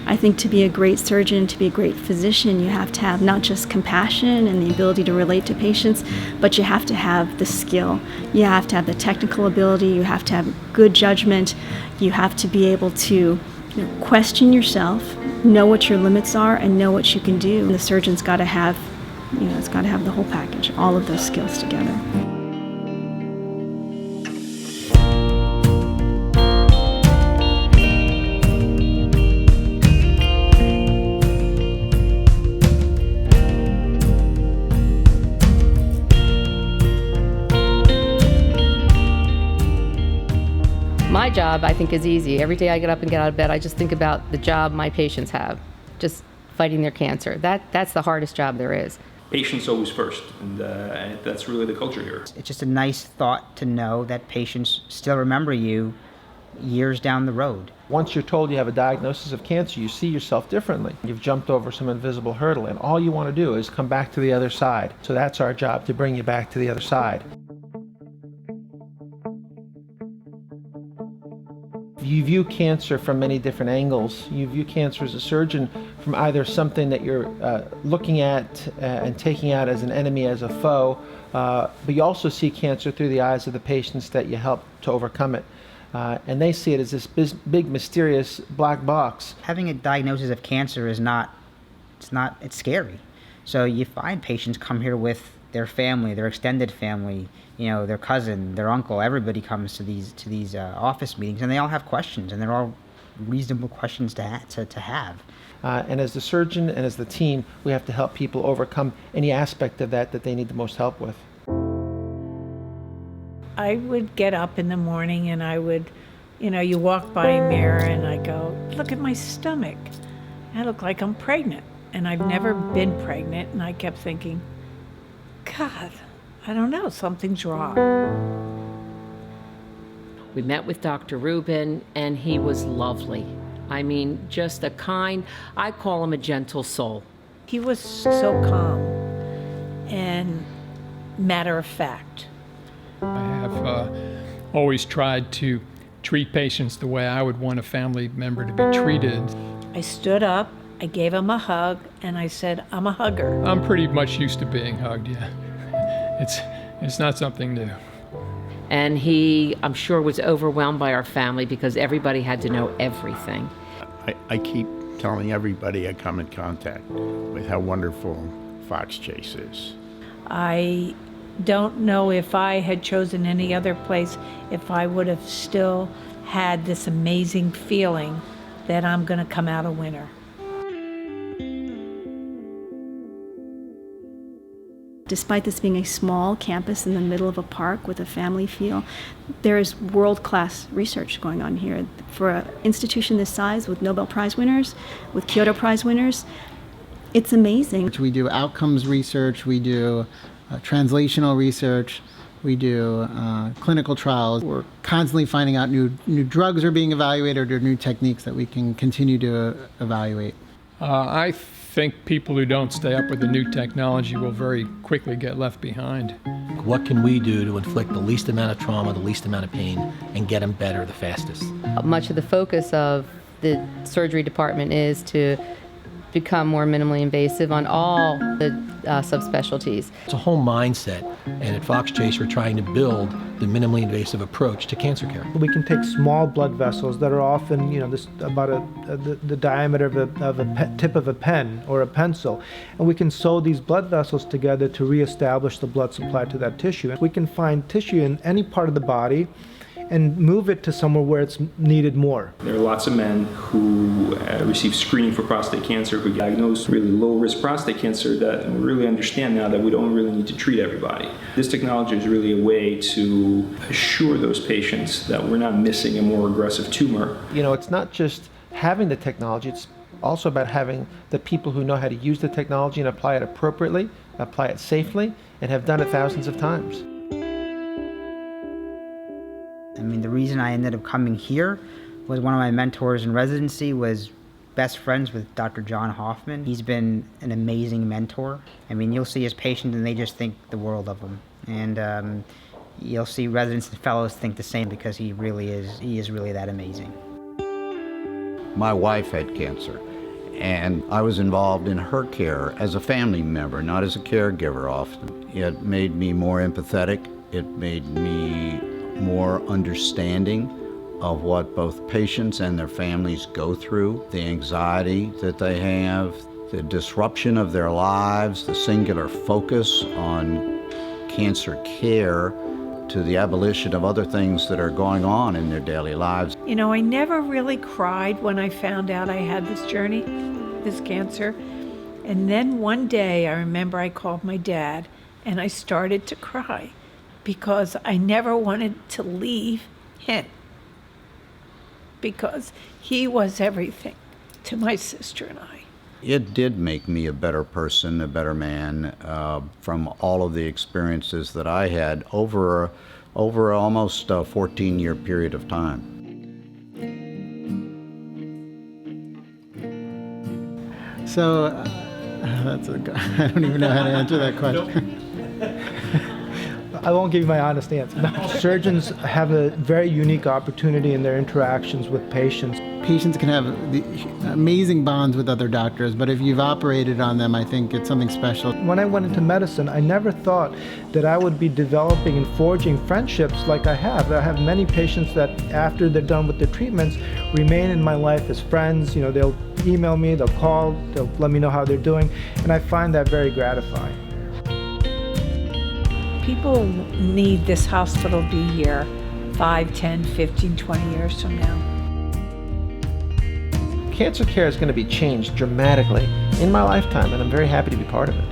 I think to be a great surgeon, to be a great physician, you have to have not just compassion and the ability to relate to patients, but you have to have the skill. You have to have the technical ability. You have to have good judgment. You have to be able to question yourself, know what your limits are, and know what you can do. And the surgeon's got to have, it's got to have the whole package, all of those skills together. My job, I think, is easy. Every day I get up and get out of bed, I just think about the job my patients have, just fighting their cancer. That's the hardest job there is. Patients always first, and that's really the culture here. It's just a nice thought to know that patients still remember you years down the road. Once you're told you have a diagnosis of cancer, you see yourself differently. You've jumped over some invisible hurdle, and all you want to do is come back to the other side. So that's our job, to bring you back to the other side. You view cancer from many different angles. You view cancer as a surgeon from either something that you're looking at and taking out as an enemy, as a foe, but you also see cancer through the eyes of the patients that you help to overcome it. And they see it as this big, mysterious black box. Having a diagnosis of cancer is it's scary. So you find patients come here with their family, their extended family, their cousin, their uncle. Everybody comes to these office meetings, and they all have questions, and they're all reasonable questions to have. And as the surgeon and as the team, we have to help people overcome any aspect of that they need the most help with. I would get up in the morning and I would, you walk by a mirror and I go, look at my stomach. I look like I'm pregnant. And I've never been pregnant, and I kept thinking, God, I don't know, something's wrong. We met with Dr. Rubin, and he was lovely. I mean, just a kind, I call him a gentle soul. He was so calm and matter of fact. I have always tried to treat patients the way I would want a family member to be treated. I stood up, I gave him a hug, and I said, I'm a hugger. I'm pretty much used to being hugged, yeah. It's not something new. And he, I'm sure, was overwhelmed by our family because everybody had to know everything. I keep telling everybody I come in contact with how wonderful Fox Chase is. I don't know if I had chosen any other place, if I would have still had this amazing feeling that I'm going to come out a winner. Despite this being a small campus in the middle of a park with a family feel, there is world-class research going on here. For an institution this size, with Nobel Prize winners, with Kyoto Prize winners, it's amazing. We do outcomes research, we do translational research, we do clinical trials. We're constantly finding out new drugs are being evaluated or new techniques that we can continue to evaluate. I think people who don't stay up with the new technology will very quickly get left behind. What can we do to inflict the least amount of trauma, the least amount of pain, and get them better the fastest? Much of the focus of the surgery department is to become more minimally invasive on all the subspecialties. It's a whole mindset, and at Fox Chase we're trying to build the minimally invasive approach to cancer care. We can take small blood vessels that are often, the diameter of a tip of a pen or a pencil, and we can sew these blood vessels together to reestablish the blood supply to that tissue. We can find tissue in any part of the body and move it to somewhere where it's needed more. There are lots of men who receive screening for prostate cancer who diagnose really low-risk prostate cancer that we really understand now that we don't really need to treat everybody. This technology is really a way to assure those patients that we're not missing a more aggressive tumor. It's not just having the technology, it's also about having the people who know how to use the technology and apply it appropriately, apply it safely, and have done it thousands of times. I mean, the reason I ended up coming here was one of my mentors in residency was best friends with Dr. John Hoffman. He's been an amazing mentor. I mean, you'll see his patients and they just think the world of him. And you'll see residents and fellows think the same because he is really that amazing. My wife had cancer, and I was involved in her care as a family member, not as a caregiver often. It made me more empathetic. It made me more understanding of what both patients and their families go through, the anxiety that they have, the disruption of their lives, the singular focus on cancer care to the abolition of other things that are going on in their daily lives. You know, I never really cried when I found out I had this journey, this cancer. And then one day I remember I called my dad and I started to cry because I never wanted to leave him, because he was everything to my sister and I. It did make me a better person, a better man, from all of the experiences that I had over almost a 14-year period of time. So, I don't even know how to answer that question. I won't give you my honest answer. No. Surgeons have a very unique opportunity in their interactions with patients. Patients can have amazing bonds with other doctors, but if you've operated on them, I think it's something special. When I went into medicine, I never thought that I would be developing and forging friendships like I have. I have many patients that after they're done with their treatments remain in my life as friends. You know, they'll email me, they'll call, they'll let me know how they're doing, and I find that very gratifying. People need this hospital to be here 5, 10, 15, 20 years from now. Cancer care is going to be changed dramatically in my lifetime, and I'm very happy to be part of it.